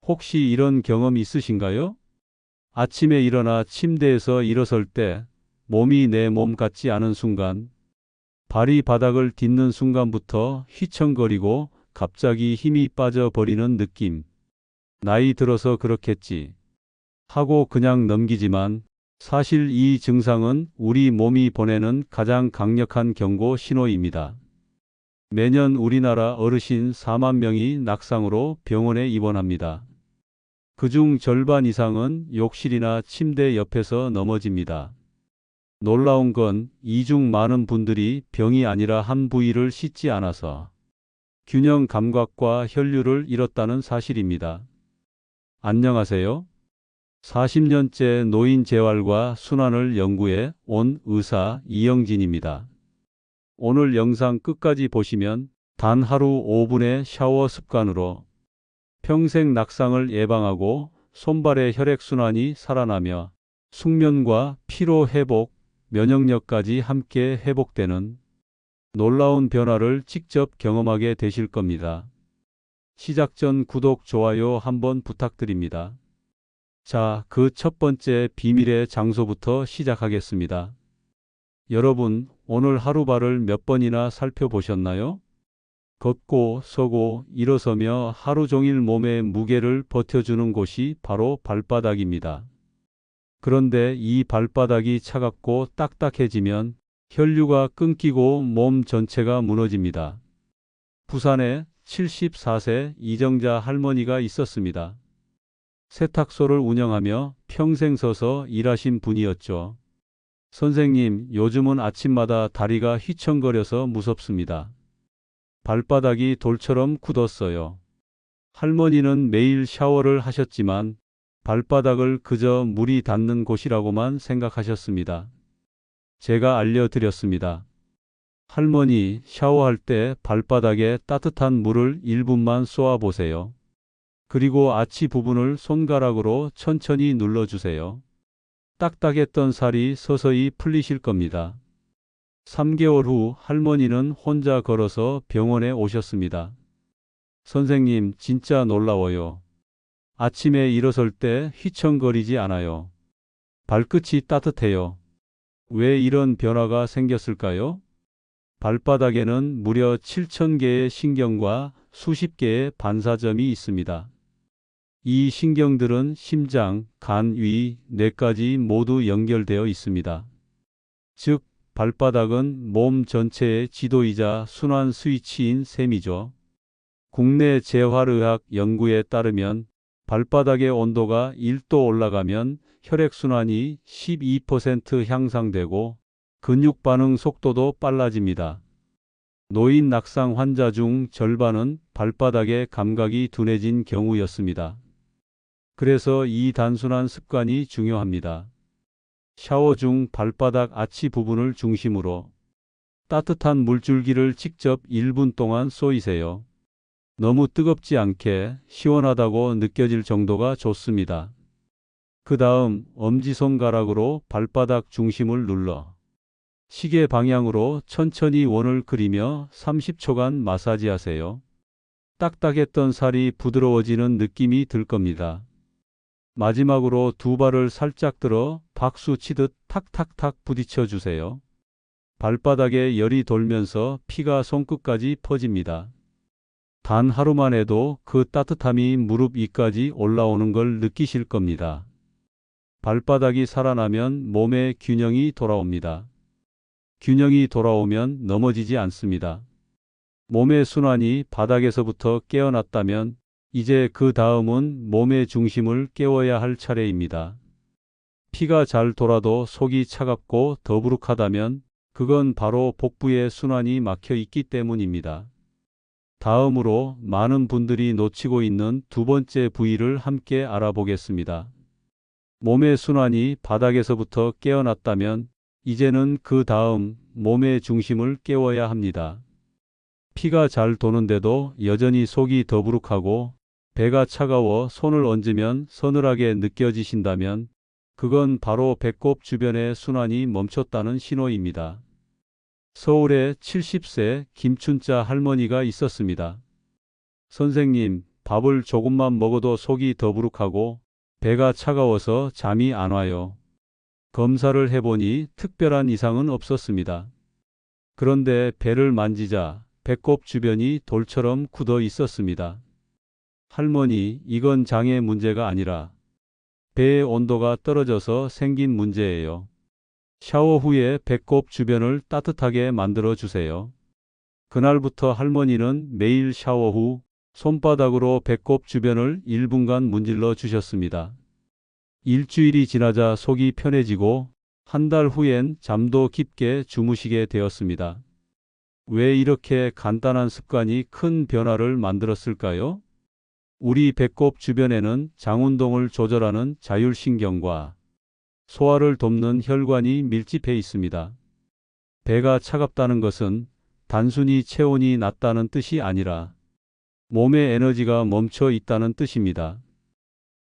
혹시 이런 경험 있으신가요? 아침에 일어나 침대에서 일어설 때 몸이 내 몸 같지 않은 순간, 발이 바닥을 딛는 순간부터 휘청거리고 갑자기 힘이 빠져버리는 느낌. 나이 들어서 그렇겠지 하고 그냥 넘기지만 사실 이 증상은 우리 몸이 보내는 가장 강력한 경고 신호입니다. 매년 우리나라 어르신 4만 명이 낙상으로 병원에 입원합니다. 그중 절반 이상은 욕실이나 침대 옆에서 넘어집니다. 놀라운 건 이 중 많은 분들이 병이 아니라 한 부위를 씻지 않아서 균형 감각과 혈류를 잃었다는 사실입니다. 안녕하세요. 40년째 노인 재활과 순환을 연구해 온 의사 이영진입니다. 오늘 영상 끝까지 보시면 단 하루 5분의 샤워 습관으로 평생 낙상을 예방하고 손발의 혈액순환이 살아나며 숙면과 피로 회복, 면역력까지 함께 회복되는 놀라운 변화를 직접 경험하게 되실 겁니다. 시작 전 구독, 좋아요 한번 부탁드립니다. 자, 그 첫 번째 비밀의 장소부터 시작하겠습니다. 여러분, 오늘 하루발을 몇 번이나 살펴보셨나요? 걷고 서고 일어서며 하루 종일 몸의 무게를 버텨주는 곳이 바로 발바닥입니다. 그런데 이 발바닥이 차갑고 딱딱해지면 혈류가 끊기고 몸 전체가 무너집니다. 부산에 74세 이정자 할머니가 있었습니다. 세탁소를 운영하며 평생 서서 일하신 분이었죠. 선생님, 요즘은 아침마다 다리가 휘청거려서 무섭습니다. 발바닥이 돌처럼 굳었어요. 할머니는 매일 샤워를 하셨지만 발바닥을 그저 물이 닿는 곳이라고만 생각하셨습니다. 제가 알려드렸습니다. 할머니, 샤워할 때 발바닥에 따뜻한 물을 1분만 쏘아보세요. 그리고 아치 부분을 손가락으로 천천히 눌러주세요. 딱딱했던 살이 서서히 풀리실 겁니다. 3개월 후 할머니는 혼자 걸어서 병원에 오셨습니다. 선생님, 진짜 놀라워요. 아침에 일어설 때 휘청거리지 않아요. 발끝이 따뜻해요. 왜 이런 변화가 생겼을까요? 발바닥에는 무려 7,000개의 신경과 수십 개의 반사점이 있습니다. 이 신경들은 심장, 간, 위, 뇌까지 모두 연결되어 있습니다. 즉, 발바닥은 몸 전체의 지도이자 순환 스위치인 셈이죠. 국내 재활의학 연구에 따르면 발바닥의 온도가 1도 올라가면 혈액순환이 12% 향상되고 근육 반응 속도도 빨라집니다. 노인 낙상 환자 중 절반은 발바닥의 감각이 둔해진 경우였습니다. 그래서 이 단순한 습관이 중요합니다. 샤워 중 발바닥 아치 부분을 중심으로 따뜻한 물줄기를 직접 1분 동안 쏘이세요. 너무 뜨겁지 않게 시원하다고 느껴질 정도가 좋습니다. 그 다음 엄지손가락으로 발바닥 중심을 눌러 시계 방향으로 천천히 원을 그리며 30초간 마사지하세요. 딱딱했던 살이 부드러워지는 느낌이 들 겁니다. 마지막으로 두 발을 살짝 들어 박수 치듯 탁탁탁 부딪혀 주세요. 발바닥에 열이 돌면서 피가 손끝까지 퍼집니다. 단 하루만 해도 그 따뜻함이 무릎 위까지 올라오는 걸 느끼실 겁니다. 발바닥이 살아나면 몸의 균형이 돌아옵니다. 균형이 돌아오면 넘어지지 않습니다. 몸의 순환이 바닥에서부터 깨어났다면 이제 그 다음은 몸의 중심을 깨워야 할 차례입니다. 피가 잘 돌아도 속이 차갑고 더부룩하다면 그건 바로 복부의 순환이 막혀 있기 때문입니다. 다음으로 많은 분들이 놓치고 있는 두 번째 부위를 함께 알아보겠습니다. 몸의 순환이 바닥에서부터 깨어났다면 이제는 그 다음 몸의 중심을 깨워야 합니다. 피가 잘 도는데도 여전히 속이 더부룩하고 배가 차가워 손을 얹으면 서늘하게 느껴지신다면 그건 바로 배꼽 주변의 순환이 멈췄다는 신호입니다. 서울에 70세 김춘자 할머니가 있었습니다. 선생님, 밥을 조금만 먹어도 속이 더부룩하고 배가 차가워서 잠이 안 와요. 검사를 해보니 특별한 이상은 없었습니다. 그런데 배를 만지자 배꼽 주변이 돌처럼 굳어 있었습니다. 할머니, 이건 장의 문제가 아니라 배의 온도가 떨어져서 생긴 문제예요. 샤워 후에 배꼽 주변을 따뜻하게 만들어 주세요. 그날부터 할머니는 매일 샤워 후 손바닥으로 배꼽 주변을 1분간 문질러 주셨습니다. 일주일이 지나자 속이 편해지고 한 달 후엔 잠도 깊게 주무시게 되었습니다. 왜 이렇게 간단한 습관이 큰 변화를 만들었을까요? 우리 배꼽 주변에는 장 운동을 조절하는 자율신경과 소화를 돕는 혈관이 밀집해 있습니다. 배가 차갑다는 것은 단순히 체온이 낮다는 뜻이 아니라 몸의 에너지가 멈춰 있다는 뜻입니다.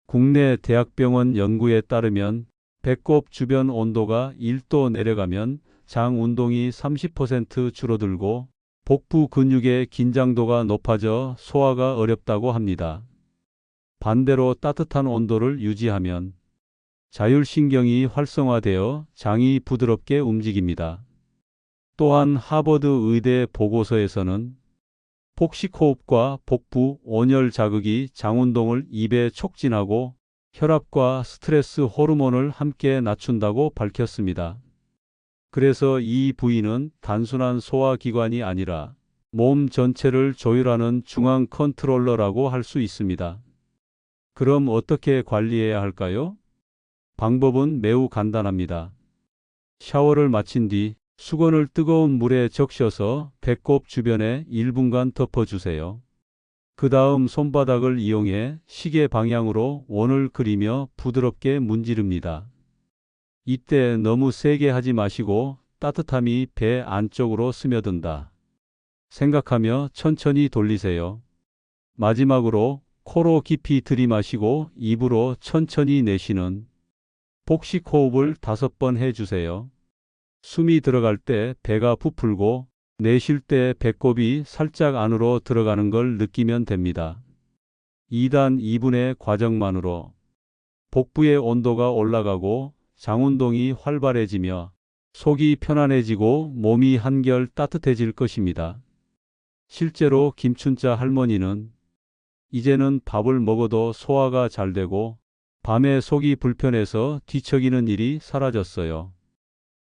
국내 대학병원 연구에 따르면 배꼽 주변 온도가 1도 내려가면 장 운동이 30% 줄어들고 복부 근육의 긴장도가 높아져 소화가 어렵다고 합니다. 반대로 따뜻한 온도를 유지하면 자율신경이 활성화되어 장이 부드럽게 움직입니다. 또한 하버드 의대 보고서에서는 폭식호흡과 복부 온열 자극이 장 운동을 2배 촉진하고 혈압과 스트레스 호르몬을 함께 낮춘다고 밝혔습니다. 그래서 이 부위는 단순한 소화기관이 아니라 몸 전체를 조율하는 중앙 컨트롤러라고 할 수 있습니다. 그럼 어떻게 관리해야 할까요? 방법은 매우 간단합니다. 샤워를 마친 뒤 수건을 뜨거운 물에 적셔서 배꼽 주변에 1분간 덮어주세요. 그 다음 손바닥을 이용해 시계 방향으로 원을 그리며 부드럽게 문지릅니다. 이때 너무 세게 하지 마시고 따뜻함이 배 안쪽으로 스며든다 생각하며 천천히 돌리세요. 마지막으로 코로 깊이 들이마시고 입으로 천천히 내쉬는 복식 호흡을 5번 해주세요. 숨이 들어갈 때 배가 부풀고 내쉴 때 배꼽이 살짝 안으로 들어가는 걸 느끼면 됩니다. 2단 2분의 과정만으로 복부의 온도가 올라가고 장 운동이 활발해지며 속이 편안해지고 몸이 한결 따뜻해질 것입니다. 실제로 김춘자 할머니는 이제는 밥을 먹어도 소화가 잘 되고 밤에 속이 불편해서 뒤척이는 일이 사라졌어요.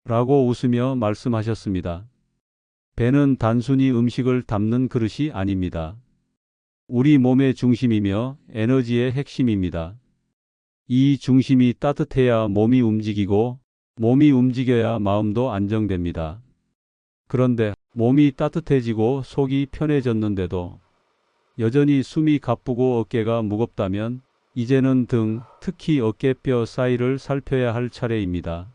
라고 웃으며 말씀하셨습니다. 배는 단순히 음식을 담는 그릇이 아닙니다. 우리 몸의 중심이며 에너지의 핵심입니다. 이 중심이 따뜻해야 몸이 움직이고 몸이 움직여야 마음도 안정됩니다. 그런데 몸이 따뜻해지고 속이 편해졌는데도 여전히 숨이 가쁘고 어깨가 무겁다면 이제는 등, 특히 어깨뼈 사이를 살펴야 할 차례입니다.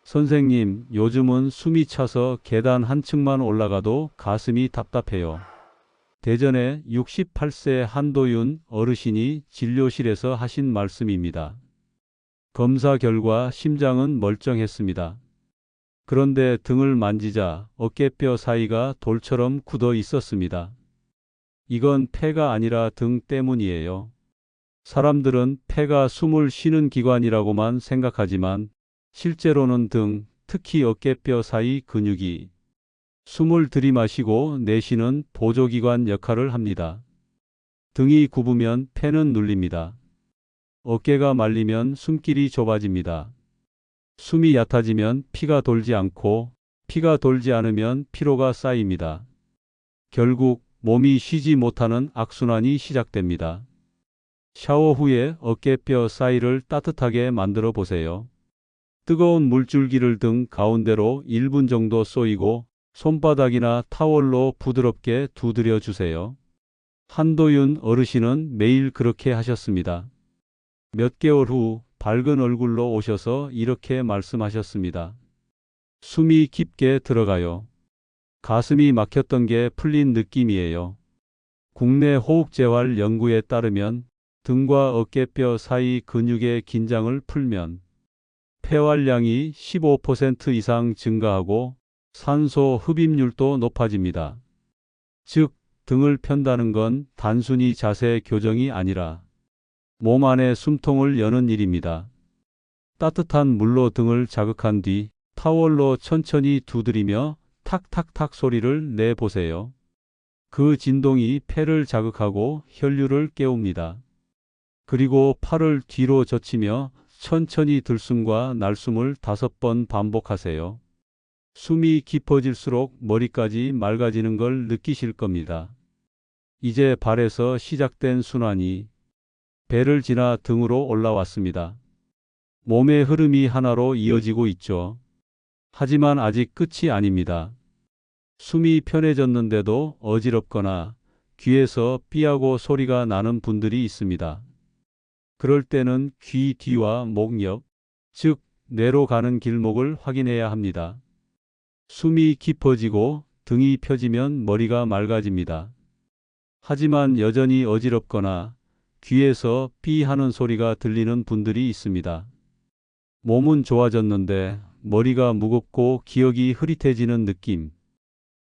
선생님, 요즘은 숨이 차서 계단 한 층만 올라가도 가슴이 답답해요. 대전의 68세 한도윤 어르신이 진료실에서 하신 말씀입니다. 검사 결과 심장은 멀쩡했습니다. 그런데 등을 만지자 어깨뼈 사이가 돌처럼 굳어 있었습니다. 이건 폐가 아니라 등 때문이에요. 사람들은 폐가 숨을 쉬는 기관이라고만 생각하지만 실제로는 등, 특히 어깨뼈 사이 근육이 숨을 들이마시고 내쉬는 보조기관 역할을 합니다. 등이 굽으면 폐는 눌립니다. 어깨가 말리면 숨길이 좁아집니다. 숨이 얕아지면 피가 돌지 않고 피가 돌지 않으면 피로가 쌓입니다. 결국 몸이 쉬지 못하는 악순환이 시작됩니다. 샤워 후에 어깨뼈 사이를 따뜻하게 만들어 보세요. 뜨거운 물줄기를 등 가운데로 1분 정도 쏘이고 손바닥이나 타월로 부드럽게 두드려 주세요. 한도윤 어르신은 매일 그렇게 하셨습니다. 몇 개월 후 밝은 얼굴로 오셔서 이렇게 말씀하셨습니다. 숨이 깊게 들어가요. 가슴이 막혔던 게 풀린 느낌이에요. 국내 호흡재활 연구에 따르면 등과 어깨뼈 사이 근육의 긴장을 풀면 폐활량이 15% 이상 증가하고 산소 흡입률도 높아집니다. 즉, 등을 편다는 건 단순히 자세 교정이 아니라 몸 안의 숨통을 여는 일입니다. 따뜻한 물로 등을 자극한 뒤 타월로 천천히 두드리며 탁탁탁 소리를 내보세요. 그 진동이 폐를 자극하고 혈류를 깨웁니다. 그리고 팔을 뒤로 젖히며 천천히 들숨과 날숨을 5번 반복하세요. 숨이 깊어질수록 머리까지 맑아지는 걸 느끼실 겁니다. 이제 발에서 시작된 순환이 배를 지나 등으로 올라왔습니다. 몸의 흐름이 하나로 이어지고 있죠. 하지만 아직 끝이 아닙니다. 숨이 편해졌는데도 어지럽거나 귀에서 삐하고 소리가 나는 분들이 있습니다. 그럴 때는 귀 뒤와 목 옆, 즉 뇌로 가는 길목을 확인해야 합니다. 숨이 깊어지고 등이 펴지면 머리가 맑아집니다. 하지만 여전히 어지럽거나 귀에서 삐 하는 소리가 들리는 분들이 있습니다. 몸은 좋아졌는데 머리가 무겁고 기억이 흐릿해지는 느낌.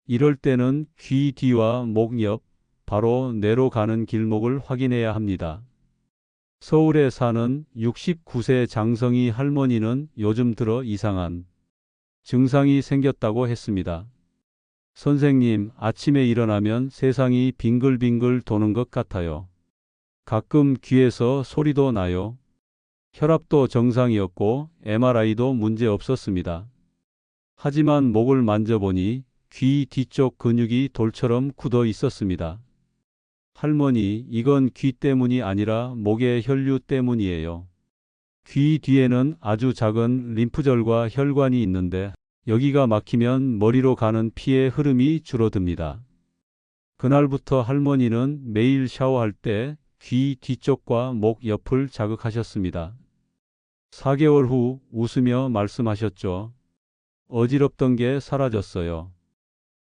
이럴 때는 귀 뒤와 목 옆, 바로 뇌로 가는 길목을 확인해야 합니다. 서울에 사는 69세 장성희 할머니는 요즘 들어 이상한 증상이 생겼다고 했습니다. 선생님, 아침에 일어나면 세상이 빙글빙글 도는 것 같아요. 가끔 귀에서 소리도 나요. 혈압도 정상이었고 MRI도 문제 없었습니다. 하지만 목을 만져보니 귀 뒤쪽 근육이 돌처럼 굳어 있었습니다. 할머니, 이건 귀 때문이 아니라 목의 혈류 때문이에요. 귀 뒤에는 아주 작은 림프절과 혈관이 있는데 여기가 막히면 머리로 가는 피의 흐름이 줄어듭니다. 그날부터 할머니는 매일 샤워할 때 귀 뒤쪽과 목 옆을 자극하셨습니다. 4개월 후 웃으며 말씀하셨죠. 어지럽던 게 사라졌어요.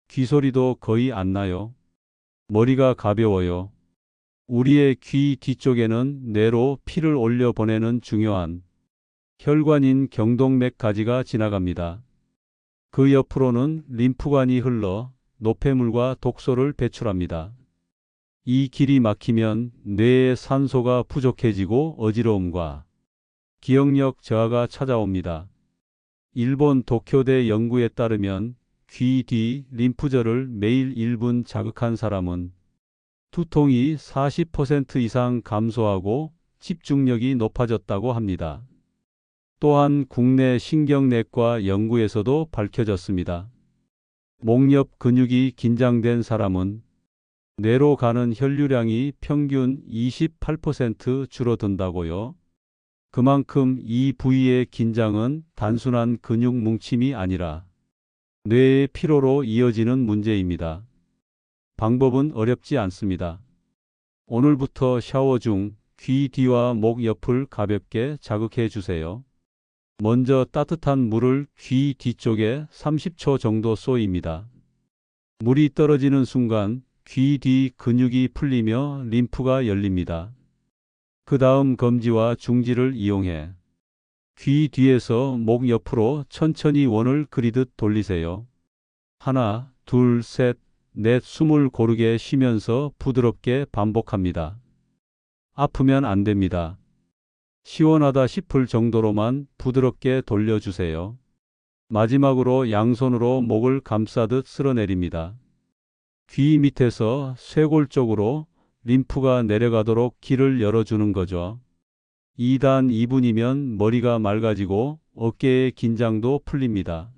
귀소리도 거의 안 나요. 머리가 가벼워요. 우리의 귀 뒤쪽에는 뇌로 피를 올려보내는 중요한 혈관인 경동맥 가지가 지나갑니다. 그 옆으로는 림프관이 흘러 노폐물과 독소를 배출합니다. 이 길이 막히면 뇌에 산소가 부족해지고 어지러움과 기억력 저하가 찾아옵니다. 일본 도쿄대 연구에 따르면 귀 뒤 림프절을 매일 1분 자극한 사람은 두통이 40% 이상 감소하고 집중력이 높아졌다고 합니다. 또한 국내 신경내과 연구에서도 밝혀졌습니다. 목 옆 근육이 긴장된 사람은 뇌로 가는 혈류량이 평균 28% 줄어든다고요. 그만큼 이 부위의 긴장은 단순한 근육 뭉침이 아니라 뇌의 피로로 이어지는 문제입니다. 방법은 어렵지 않습니다. 오늘부터 샤워 중 귀 뒤와 목 옆을 가볍게 자극해 주세요. 먼저 따뜻한 물을 귀 뒤쪽에 30초 정도 쏘입니다. 물이 떨어지는 순간 귀 뒤 근육이 풀리며 림프가 열립니다. 그 다음 검지와 중지를 이용해 귀 뒤에서 목 옆으로 천천히 원을 그리듯 돌리세요. 하나, 둘, 셋, 넷 숨을 고르게 쉬면서 부드럽게 반복합니다. 아프면 안 됩니다. 시원하다 싶을 정도로만 부드럽게 돌려주세요. 마지막으로 양손으로 목을 감싸듯 쓸어내립니다. 귀 밑에서 쇄골 쪽으로 림프가 내려가도록 길을 열어주는 거죠. 2단 2분이면 머리가 맑아지고 어깨의 긴장도 풀립니다.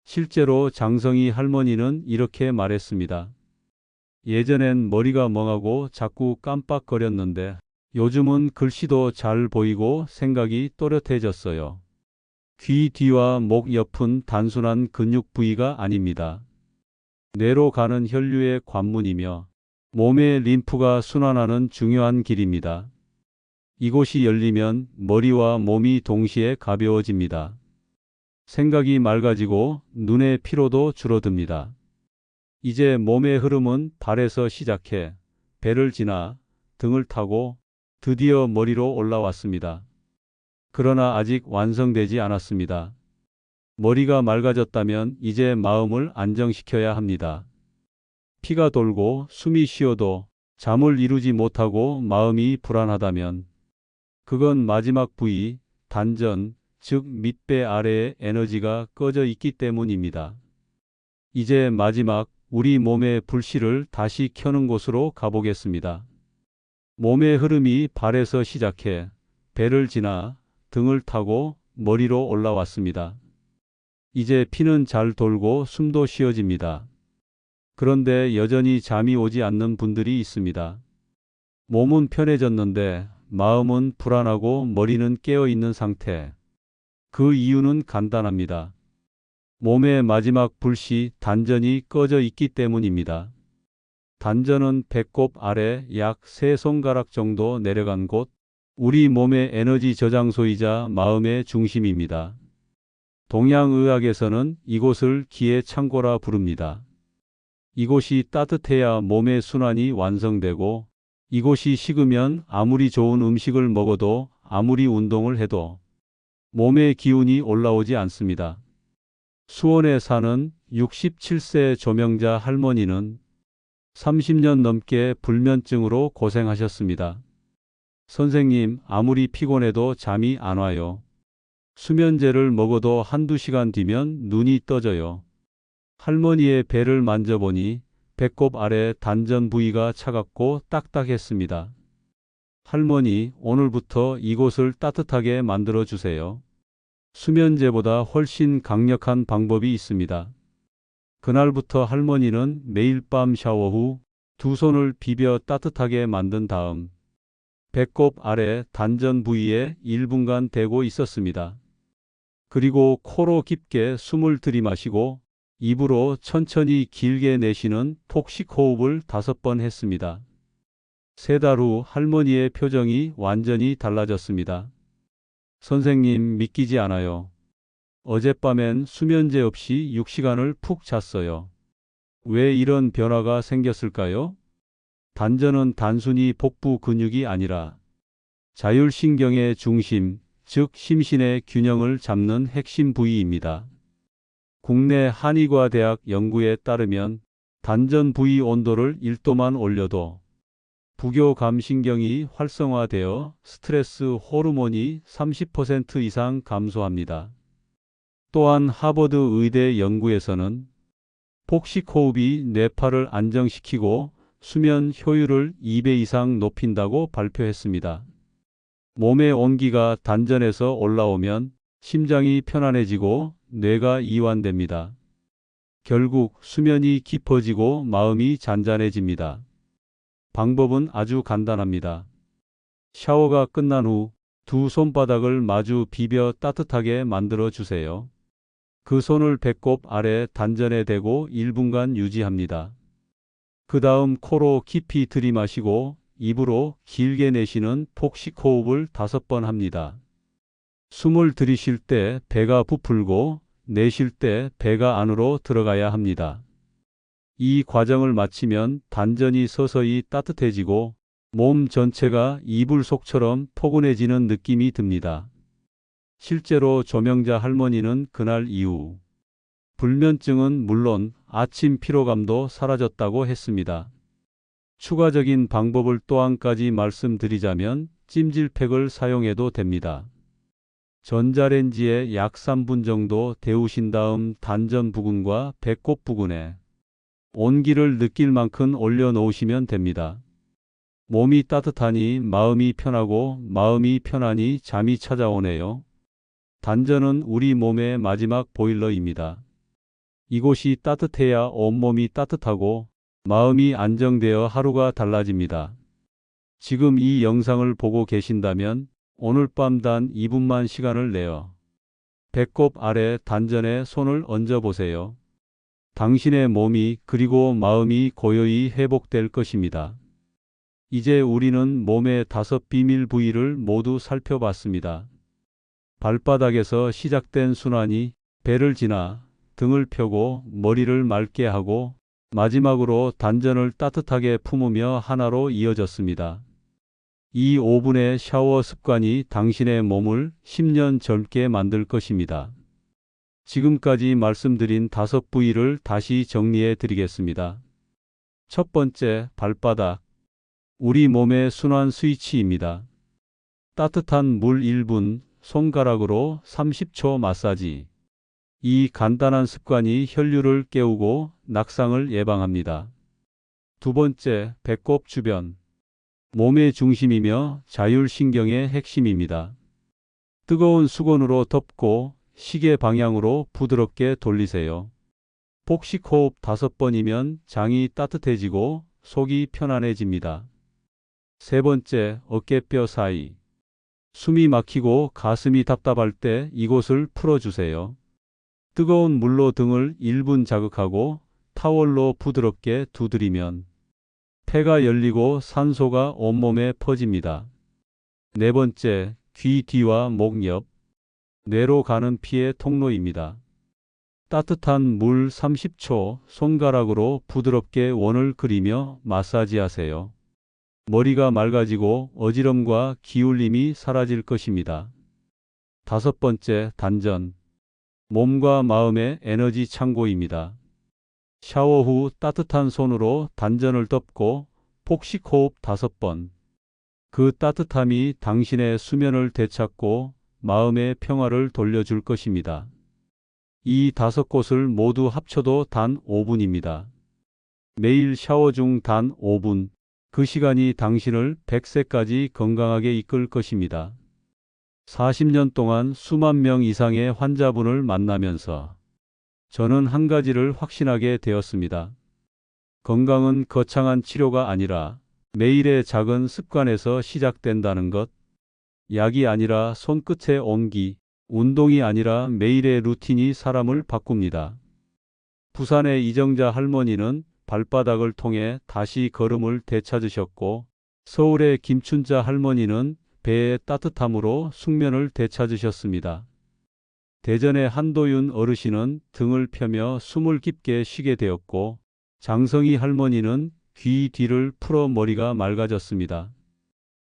실제로 장성희 할머니는 이렇게 말했습니다. 예전엔 머리가 멍하고 자꾸 깜빡거렸는데 요즘은 글씨도 잘 보이고 생각이 또렷해졌어요. 귀 뒤와 목 옆은 단순한 근육 부위가 아닙니다. 뇌로 가는 혈류의 관문이며 몸의 림프가 순환하는 중요한 길입니다. 이곳이 열리면 머리와 몸이 동시에 가벼워집니다. 생각이 맑아지고 눈의 피로도 줄어듭니다. 이제 몸의 흐름은 발에서 시작해 배를 지나 등을 타고 드디어 머리로 올라왔습니다. 그러나 아직 완성되지 않았습니다. 머리가 맑아졌다면 이제 마음을 안정시켜야 합니다. 피가 돌고 숨이 쉬어도 잠을 이루지 못하고 마음이 불안하다면 그건 마지막 부위, 단전, 즉 밑배 아래의 에너지가 꺼져 있기 때문입니다. 이제 마지막 우리 몸의 불씨를 다시 켜는 곳으로 가보겠습니다. 몸의 흐름이 발에서 시작해 배를 지나 등을 타고 머리로 올라왔습니다. 이제 피는 잘 돌고 숨도 쉬어집니다. 그런데 여전히 잠이 오지 않는 분들이 있습니다. 몸은 편해졌는데 마음은 불안하고 머리는 깨어 있는 상태. 그 이유는 간단합니다. 몸의 마지막 불씨 단전이 꺼져 있기 때문입니다. 단전은 배꼽 아래 약 3손가락 정도 내려간 곳, 우리 몸의 에너지 저장소이자 마음의 중심입니다. 동양의학에서는 이곳을 기의 창고라 부릅니다. 이곳이 따뜻해야 몸의 순환이 완성되고, 이곳이 식으면 아무리 좋은 음식을 먹어도 아무리 운동을 해도 몸의 기운이 올라오지 않습니다. 수원에 사는 67세 조명자 할머니는 30년 넘게 불면증으로 고생하셨습니다. 선생님, 아무리 피곤해도 잠이 안 와요. 수면제를 먹어도 한두 시간 뒤면 눈이 떠져요. 할머니의 배를 만져보니 배꼽 아래 단전 부위가 차갑고 딱딱했습니다. 할머니, 오늘부터 이곳을 따뜻하게 만들어 주세요. 수면제보다 훨씬 강력한 방법이 있습니다. 그날부터 할머니는 매일 밤 샤워 후 두 손을 비벼 따뜻하게 만든 다음 배꼽 아래 단전 부위에 1분간 대고 있었습니다. 그리고 코로 깊게 숨을 들이마시고 입으로 천천히 길게 내쉬는 폭식 호흡을 5번 했습니다. 3달 후 할머니의 표정이 완전히 달라졌습니다. 선생님, 믿기지 않아요. 어젯밤엔 수면제 없이 6시간을 푹 잤어요. 왜 이런 변화가 생겼을까요? 단전은 단순히 복부 근육이 아니라 자율신경의 중심, 즉 심신의 균형을 잡는 핵심 부위입니다. 국내 한의과대학 연구에 따르면 단전 부위 온도를 1도만 올려도 부교감신경이 활성화되어 스트레스 호르몬이 30% 이상 감소합니다. 또한 하버드 의대 연구에서는 폭식 호흡이 뇌파를 안정시키고 수면 효율을 2배 이상 높인다고 발표했습니다. 몸의 온기가 단전에서 올라오면 심장이 편안해지고 뇌가 이완됩니다. 결국 수면이 깊어지고 마음이 잔잔해집니다. 방법은 아주 간단합니다. 샤워가 끝난 후 두 손바닥을 마주 비벼 따뜻하게 만들어 주세요. 그 손을 배꼽 아래 단전에 대고 1분간 유지합니다. 그 다음 코로 깊이 들이마시고 입으로 길게 내쉬는 폭식 호흡을 5번 합니다. 숨을 들이쉴 때 배가 부풀고 내쉴 때 배가 안으로 들어가야 합니다. 이 과정을 마치면 단전이 서서히 따뜻해지고 몸 전체가 이불속처럼 포근해지는 느낌이 듭니다. 실제로 조명자 할머니는 그날 이후 불면증은 물론 아침 피로감도 사라졌다고 했습니다. 추가적인 방법을 또 한 가지 말씀드리자면 찜질팩을 사용해도 됩니다. 전자레인지에 약 3분 정도 데우신 다음 단전 부근과 배꼽 부근에 온기를 느낄 만큼 올려놓으시면 됩니다. 몸이 따뜻하니 마음이 편하고 마음이 편하니 잠이 찾아오네요. 단전은 우리 몸의 마지막 보일러입니다. 이곳이 따뜻해야 온몸이 따뜻하고 마음이 안정되어 하루가 달라집니다. 지금 이 영상을 보고 계신다면 오늘 밤 단 2분만 시간을 내어 배꼽 아래 단전에 손을 얹어 보세요. 당신의 몸이 그리고 마음이 고요히 회복될 것입니다. 이제 우리는 몸의 5 비밀 부위를 모두 살펴봤습니다. 발바닥에서 시작된 순환이 배를 지나 등을 펴고 머리를 맑게 하고 마지막으로 단전을 따뜻하게 품으며 하나로 이어졌습니다. 이 5분의 샤워 습관이 당신의 몸을 10년 젊게 만들 것입니다. 지금까지 말씀드린 5 부위를 다시 정리해 드리겠습니다. 첫 번째, 발바닥. 우리 몸의 순환 스위치입니다. 따뜻한 물 1분, 손가락으로 30초 마사지. 이 간단한 습관이 혈류를 깨우고 낙상을 예방합니다. 두 번째, 배꼽 주변. 몸의 중심이며 자율신경의 핵심입니다. 뜨거운 수건으로 덮고 시계 방향으로 부드럽게 돌리세요. 복식 호흡 5번이면 장이 따뜻해지고 속이 편안해집니다. 세 번째, 어깨뼈 사이. 숨이 막히고 가슴이 답답할 때 이곳을 풀어주세요. 뜨거운 물로 등을 1분 자극하고 타월로 부드럽게 두드리면 폐가 열리고 산소가 온몸에 퍼집니다. 네 번째, 귀 뒤와 목 옆. 뇌로 가는 피의 통로입니다. 따뜻한 물 30초 손가락으로 부드럽게 원을 그리며 마사지하세요. 머리가 맑아지고 어지럼과 기울림이 사라질 것입니다. 다섯 번째, 단전. 몸과 마음의 에너지 창고입니다. 샤워 후 따뜻한 손으로 단전을 덮고 복식 호흡 5번. 그 따뜻함이 당신의 수면을 되찾고 마음의 평화를 돌려줄 것입니다. 이 5곳을 모두 합쳐도 단 5분입니다. 매일 샤워 중 단 5분. 그 시간이 당신을 100세까지 건강하게 이끌 것입니다. 40년 동안 수만 명 이상의 환자분을 만나면서 저는 한 가지를 확신하게 되었습니다. 건강은 거창한 치료가 아니라 매일의 작은 습관에서 시작된다는 것. 약이 아니라 손끝의 온기, 운동이 아니라 매일의 루틴이 사람을 바꿉니다. 부산의 이정자 할머니는 발바닥을 통해 다시 걸음을 되찾으셨고, 서울의 김춘자 할머니는 배의 따뜻함으로 숙면을 되찾으셨습니다. 대전의 한도윤 어르신은 등을 펴며 숨을 깊게 쉬게 되었고, 장성희 할머니는 귀 뒤를 풀어 머리가 맑아졌습니다.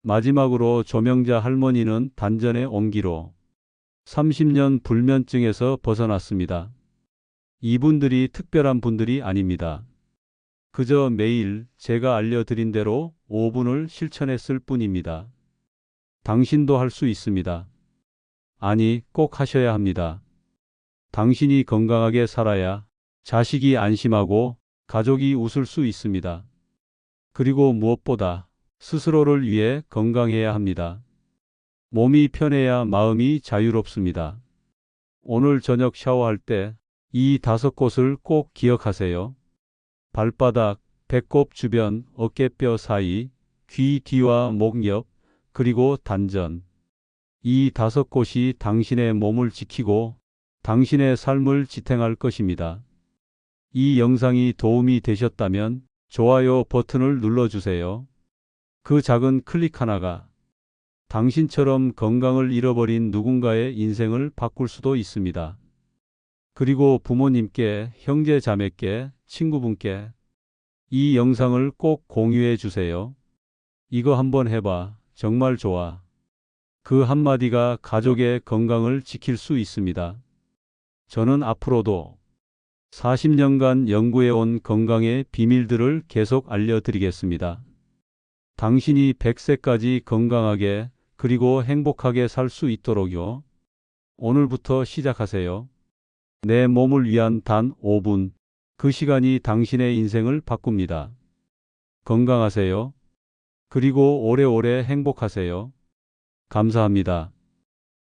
마지막으로 조명자 할머니는 단전의 온기로 30년 불면증에서 벗어났습니다. 이분들이 특별한 분들이 아닙니다. 그저 매일 제가 알려드린 대로 5분을 실천했을 뿐입니다. 당신도 할 수 있습니다. 아니, 꼭 하셔야 합니다. 당신이 건강하게 살아야 자식이 안심하고 가족이 웃을 수 있습니다. 그리고 무엇보다 스스로를 위해 건강해야 합니다. 몸이 편해야 마음이 자유롭습니다. 오늘 저녁 샤워할 때 이 5곳을 꼭 기억하세요. 발바닥, 배꼽 주변, 어깨뼈 사이, 귀 뒤와 목 옆, 그리고 단전. 이 5곳이 당신의 몸을 지키고 당신의 삶을 지탱할 것입니다. 이 영상이 도움이 되셨다면 좋아요 버튼을 눌러주세요. 그 작은 클릭 하나가 당신처럼 건강을 잃어버린 누군가의 인생을 바꿀 수도 있습니다. 그리고 부모님께, 형제 자매께, 친구분께 이 영상을 꼭 공유해 주세요. 이거 한번 해봐. 정말 좋아. 그 한마디가 가족의 건강을 지킬 수 있습니다. 저는 앞으로도 40년간 연구해온 건강의 비밀들을 계속 알려드리겠습니다. 당신이 100세까지 건강하게 그리고 행복하게 살 수 있도록요. 오늘부터 시작하세요. 내 몸을 위한 단 5분. 그 시간이 당신의 인생을 바꿉니다. 건강하세요. 그리고 오래오래 행복하세요. 감사합니다.